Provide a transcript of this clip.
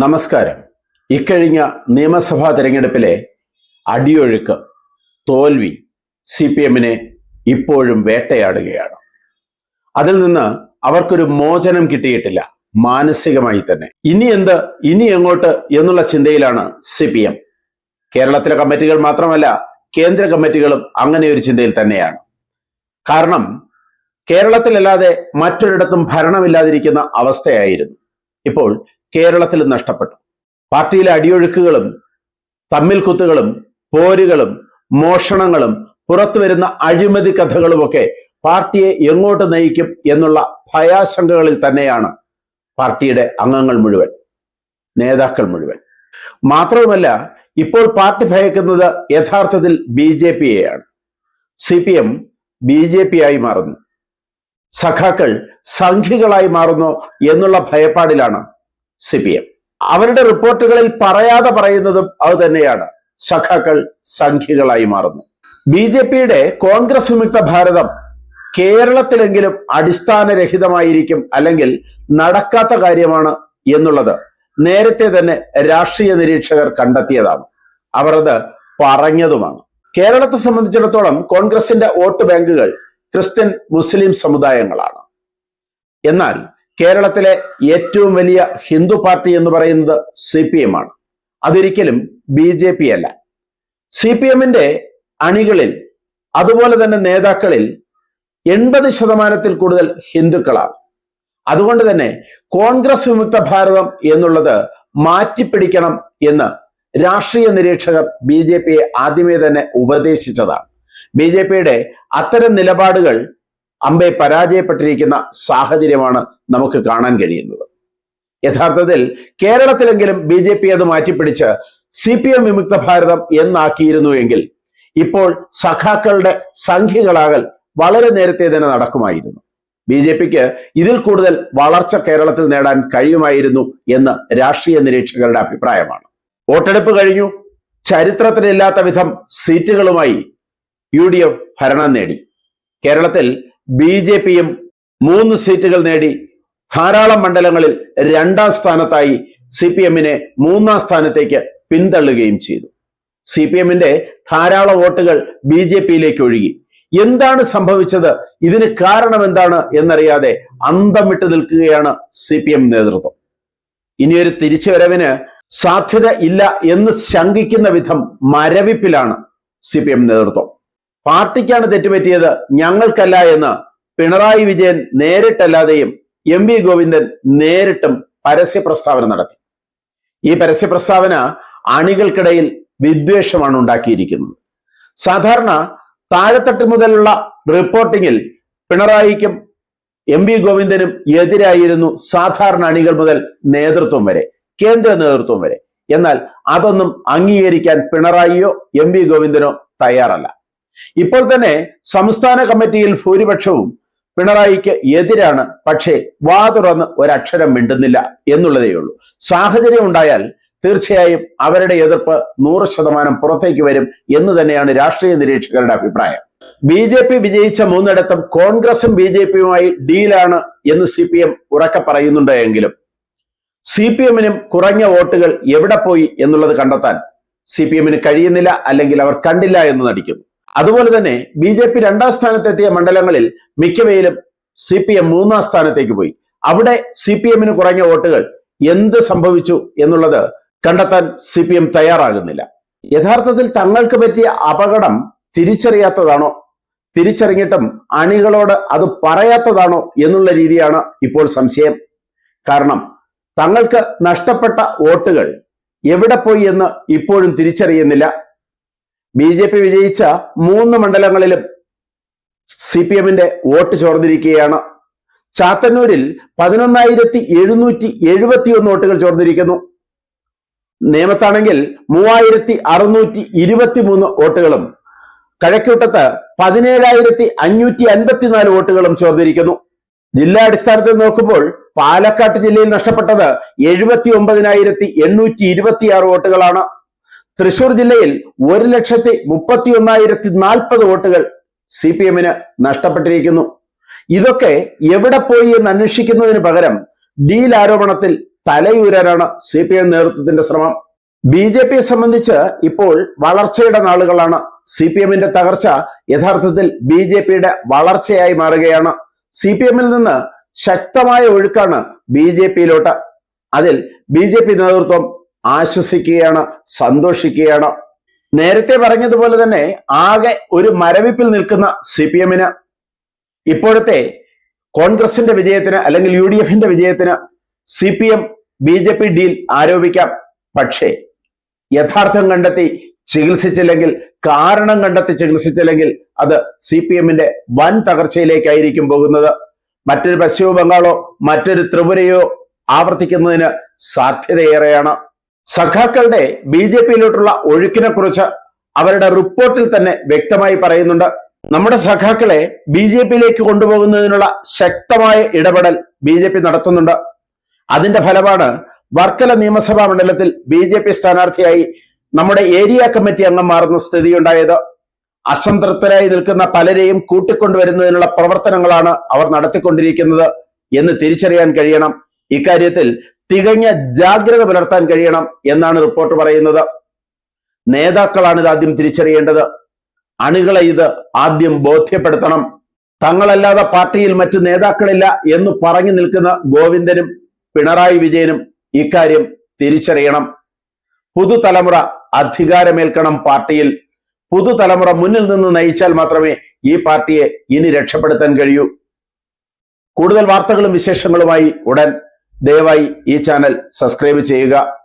നമസ്കാരം. ഇക്കഴിഞ്ഞ നിയമസഭാ തെരഞ്ഞെടുപ്പിലെ അടിയൊഴുക്ക്, തോൽവി CPM-നെ ഇപ്പോഴും വേട്ടയാടുകയാണ്. അതിൽ നിന്ന് അവർക്കൊരു മോചനം കിട്ടിയിട്ടില്ല, മാനസികമായി തന്നെ. ഇനി എങ്ങോട്ട് എന്നുള്ള ചിന്തയിലാണ് CPM. കേരളത്തിലെ കമ്മിറ്റികൾ മാത്രമല്ല, കേന്ദ്ര കമ്മിറ്റികളും അങ്ങനെ ഒരു ചിന്തയിൽ തന്നെയാണ്. കാരണം കേരളത്തിലല്ലാതെ മറ്റൊരിടത്തും ഭരണമില്ലാതിരിക്കുന്ന അവസ്ഥയായിരുന്നു. ഇപ്പോൾ കേരളത്തിൽ നഷ്ടപ്പെട്ടു. പാർട്ടിയിലെ അടിയൊഴുക്കുകളും തമ്മിൽ കുത്തുകളും പോരുകളും മോഷണങ്ങളും പുറത്തു വരുന്ന അഴിമതി കഥകളുമൊക്കെ പാർട്ടിയെ എങ്ങോട്ട് നയിക്കും എന്നുള്ള ഭയാശങ്കകളിൽ തന്നെയാണ് പാർട്ടിയുടെ അംഗങ്ങൾ മുഴുവൻ, നേതാക്കൾ മുഴുവൻ. മാത്രവുമല്ല, ഇപ്പോൾ പാർട്ടി ഭയക്കുന്നത് യഥാർത്ഥത്തിൽ BJP-യെയാണ്. CPM BJP ആയി മാറുന്നു, സഖാക്കൾ സംഘികളായി മാറുന്നു എന്നുള്ള ഭയപ്പാടിലാണ് CPM. അവരുടെ റിപ്പോർട്ടുകളിൽ പറയാതെ പറയുന്നതും അത് തന്നെയാണ്, സഖാക്കൾ സംഘികളായി മാറുന്നു. BJP-യുടെ കോൺഗ്രസ് വിമുക്ത ഭാരതം കേരളത്തിലെങ്കിലും അടിസ്ഥാനരഹിതമായിരിക്കും, അല്ലെങ്കിൽ നടക്കാത്ത കാര്യമാണ് എന്നുള്ളത് നേരത്തെ തന്നെ രാഷ്ട്രീയ നിരീക്ഷകർ കണ്ടെത്തിയതാണ്. അവർ അത് പറഞ്ഞതുമാണ്. കേരളത്തെ സംബന്ധിച്ചിടത്തോളം കോൺഗ്രസിന്റെ വോട്ട് ബാങ്കുകൾ ക്രിസ്ത്യൻ മുസ്ലിം സമുദായങ്ങളാണ്. എന്നാൽ കേരളത്തിലെ ഏറ്റവും വലിയ ഹിന്ദു പാർട്ടി എന്ന് പറയുന്നത് CPM ആണ്. അതൊരിക്കലും BJP അല്ല. CPM-ന്റെ അണികളിൽ, അതുപോലെ തന്നെ നേതാക്കളിൽ 80% കൂടുതൽ ഹിന്ദുക്കളാണ്. അതുകൊണ്ട് തന്നെ കോൺഗ്രസ് വിമുക്ത ഭാരതം എന്നുള്ളത് മാറ്റിപ്പിടിക്കണം എന്ന് രാഷ്ട്രീയ നിരീക്ഷകർ BJP-യെ ആദ്യമേ തന്നെ ഉപദേശിച്ചതാണ്. BJP-യുടെ അത്തരം നിലപാടുകൾ അമ്പെ പരാജയപ്പെട്ടിരിക്കുന്ന സാഹചര്യമാണ് നമുക്ക് കാണാൻ കഴിയുന്നത്. യഥാർത്ഥത്തിൽ കേരളത്തിലെങ്കിലും BJP അത് മാറ്റിപ്പിടിച്ച് CPM വിമുക്ത ഭാരതം എന്നാക്കിയിരുന്നുവെങ്കിൽ ഇപ്പോൾ സഖാക്കളുടെ സംഘികളാകൽ വളരെ നേരത്തെ തന്നെ നടക്കുമായിരുന്നു. BJP-ക്ക് ഇതിൽ കൂടുതൽ വളർച്ച കേരളത്തിൽ നേടാൻ കഴിയുമായിരുന്നു എന്ന് രാഷ്ട്രീയ നിരീക്ഷകരുടെ അഭിപ്രായമാണ്. വോട്ടെടുപ്പ് കഴിഞ്ഞു. ചരിത്രത്തിലില്ലാത്ത വിധം സീറ്റുകളുമായി UDF ഭരണം നേടി. കേരളത്തിൽ BJP-യും 3 സീറ്റുകൾ നേടി ധാരാളം മണ്ഡലങ്ങളിൽ 2ാം സ്ഥാനത്തായി CPM-നെ 3ാം സ്ഥാനത്തേക്ക് പിന്തള്ളുകയും ചെയ്തു. CPM-ന്റെ ധാരാളം വോട്ടുകൾ BJP-യിലേക്ക് ഒഴുകി. എന്താണ് സംഭവിച്ചത്, ഇതിന് കാരണം എന്താണ് എന്നറിയാതെ അന്തം വിട്ടു നിൽക്കുകയാണ് CPM നേതൃത്വം. ഇനിയൊരു തിരിച്ചുവരവിന് സാധ്യത ഇല്ല എന്ന് ശങ്കിക്കുന്ന വിധം മരവിപ്പിലാണ് CPM നേതൃത്വം. പാർട്ടിക്കാണ് തെറ്റുപറ്റിയത്, ഞങ്ങൾക്കല്ല എന്ന് പിണറായി വിജയൻ നേരിട്ടല്ലാതെയും MV ഗോവിന്ദൻ നേരിട്ടും പരസ്യ പ്രസ്താവന നടത്തി. ഈ പരസ്യ പ്രസ്താവന അണികൾക്കിടയിൽ വിദ്വേഷമാണ് ഉണ്ടാക്കിയിരിക്കുന്നത്. സാധാരണ താഴെത്തട്ട് മുതലുള്ള റിപ്പോർട്ടിങ്ങിൽ പിണറായിക്കും MV ഗോവിന്ദനും എതിരായിരുന്നു സാധാരണ അണികൾ മുതൽ നേതൃത്വം വരെ, കേന്ദ്ര നേതൃത്വം വരെ. എന്നാൽ അതൊന്നും അംഗീകരിക്കാൻ പിണറായിയോ MV ഗോവിന്ദനോ തയ്യാറല്ല. ഇപ്പോൾ തന്നെ സംസ്ഥാന കമ്മിറ്റിയിൽ ഭൂരിപക്ഷവും പിണറായിക്ക് എതിരാണ്. പക്ഷേ വാ തുറന്ന് ഒരക്ഷരം മിണ്ടുന്നില്ല എന്നുള്ളതേയുള്ളൂ. സാഹചര്യം ഉണ്ടായാൽ തീർച്ചയായും അവരുടെ എതിർപ്പ് 100% പുറത്തേക്ക് വരും എന്ന് തന്നെയാണ് രാഷ്ട്രീയ നിരീക്ഷകരുടെ അഭിപ്രായം. BJP വിജയിച്ച 3ഇടത്തും കോൺഗ്രസും BJP-യുമായി ഡീലാണ് എന്ന് CPM ഉറക്കെ പറയുന്നുണ്ട്. എങ്കിലും CPM-നും കുറഞ്ഞ വോട്ടുകൾ എവിടെ പോയി എന്നുള്ളത് കണ്ടെത്താൻ CPM-ന് കഴിയുന്നില്ല, അല്ലെങ്കിൽ അവർ കണ്ടില്ല എന്ന് നടിക്കുന്നു. അതുപോലെ തന്നെ BJP 2ാം സ്ഥാനത്തെത്തിയ മണ്ഡലങ്ങളിൽ മിക്കവയിലും CPM 3ാം സ്ഥാനത്തേക്ക് പോയി. അവിടെ CPM-ന് കുറഞ്ഞ വോട്ടുകൾ എന്ത് സംഭവിച്ചു എന്നുള്ളത് കണ്ടെത്താൻ CPM തയ്യാറാകുന്നില്ല. യഥാർത്ഥത്തിൽ തങ്ങൾക്ക് പറ്റിയ അപകടം തിരിച്ചറിയാത്തതാണോ, തിരിച്ചറിഞ്ഞിട്ടും അണികളോട് അത് പറയാത്തതാണോ എന്നുള്ള രീതിയാണ് ഇപ്പോൾ സംശയം. കാരണം തങ്ങൾക്ക് നഷ്ടപ്പെട്ട വോട്ടുകൾ എവിടെ പോയി എന്ന് ഇപ്പോഴും തിരിച്ചറിയുന്നില്ല. BJP വിജയിച്ച 3 മണ്ഡലങ്ങളിലും CPM-ന്റെ വോട്ട് ചോർന്നിരിക്കുകയാണ്. ചാത്തന്നൂരിൽ 11,771 വോട്ടുകൾ ചോർന്നിരിക്കുന്നു. നേമത്താണെങ്കിൽ 3,623 വോട്ടുകളും, കഴക്കൂട്ടത്ത് 17,554 വോട്ടുകളും ചോർന്നിരിക്കുന്നു. ജില്ലാ അടിസ്ഥാനത്തിൽ നോക്കുമ്പോൾ പാലക്കാട് ജില്ലയിൽ നഷ്ടപ്പെട്ടത് 79,826 വോട്ടുകളാണ്. തൃശൂർ ജില്ലയിൽ 1,31,040 വോട്ടുകൾ CPM-ന് നഷ്ടപ്പെട്ടിരിക്കുന്നു. ഇതൊക്കെ എവിടെ പോയി എന്ന് അന്വേഷിക്കുന്നതിന് പകരം ഡീൽ ആരോപണത്തിൽ തലയൂരാനാണ് CPM നേതൃത്വത്തിന്റെ ശ്രമം. BJPയെ സംബന്ധിച്ച് ഇപ്പോൾ വളർച്ചയുടെ നാളുകളാണ്. CPMന്റെ തകർച്ച യഥാർത്ഥത്തിൽ BJPയുടെ വളർച്ചയായി മാറുകയാണ്. CPMൽ നിന്ന് ശക്തമായ ഒഴുക്കാണ് BJPയിലോട്ട്. അതിൽ BJP നേതൃത്വം ആശ്വസിക്കുകയാണ്, സന്തോഷിക്കുകയാണ്. നേരത്തെ പറഞ്ഞതുപോലെ തന്നെ ആകെ ഒരു മരവിപ്പിൽ നിൽക്കുന്ന CPMന് ഇപ്പോഴത്തെ കോൺഗ്രസിന്റെ വിജയത്തിന് അല്ലെങ്കിൽ UDFന്റെ വിജയത്തിന് CPM BJP ഡീൽ ആരോപിക്കാം. പക്ഷേ യഥാർത്ഥം കണ്ടെത്തി ചികിത്സിച്ചില്ലെങ്കിൽ, കാരണം കണ്ടെത്തി ചികിത്സിച്ചില്ലെങ്കിൽ അത് CPMന്റെ വൻ തകർച്ചയിലേക്കായിരിക്കും പോകുന്നത്. മറ്റൊരു പശ്ചിമ ബംഗാളോ മറ്റൊരു ത്രിപുരയോ ആവർത്തിക്കുന്നതിന് സാധ്യതയേറെയാണ്. സഖാക്കളുടെ BJPയിലോട്ടുള്ള ഒഴുക്കിനെ കുറിച്ച് അവരുടെ റിപ്പോർട്ടിൽ തന്നെ വ്യക്തമായി പറയുന്നുണ്ട്. നമ്മുടെ സഖാക്കളെ BJPയിലേക്ക് കൊണ്ടുപോകുന്നതിനുള്ള ശക്തമായ ഇടപെടൽ BJP നടത്തുന്നുണ്ട്. അതിന്റെ ഫലമാണ് വർക്കല നിയമസഭാ മണ്ഡലത്തിൽ BJP സ്ഥാനാർത്ഥിയായി നമ്മുടെ ഏരിയ കമ്മിറ്റി അംഗം മാറുന്ന സ്ഥിതിയുണ്ടായത്. അസംതൃപ്തരായി നിൽക്കുന്ന പലരെയും കൂട്ടിക്കൊണ്ടുവരുന്നതിനുള്ള പ്രവർത്തനങ്ങളാണ് അവർ നടത്തിക്കൊണ്ടിരിക്കുന്നത് എന്ന് തിരിച്ചറിയാൻ കഴിയണം. ഇക്കാര്യത്തിൽ തികഞ്ഞ ജാഗ്രത പുലർത്താൻ കഴിയണം എന്നാണ് റിപ്പോർട്ട് പറയുന്നത്. നേതാക്കളാണ് ഇത് ആദ്യം തിരിച്ചറിയേണ്ടത്. അണികളെ ഇത് ആദ്യം ബോധ്യപ്പെടുത്തണം. തങ്ങളല്ലാതെ പാർട്ടിയിൽ മറ്റു നേതാക്കളില്ല എന്ന് പറഞ്ഞു നിൽക്കുന്ന ഗോവിന്ദനും പിണറായി വിജയനും ഇക്കാര്യം തിരിച്ചറിയണം. പുതുതലമുറ അധികാരമേൽക്കണം പാർട്ടിയിൽ. പുതുതലമുറ മുന്നിൽ നിന്ന് നയിച്ചാൽ മാത്രമേ ഈ പാർട്ടിയെ ഇനി രക്ഷപ്പെടുത്താൻ കഴിയൂ. കൂടുതൽ വാർത്തകളും വിശേഷങ്ങളുമായി ഉടൻ ദയവായി ഈ ചാനൽ സബ്സ്ക്രൈബ് ചെയ്യുക.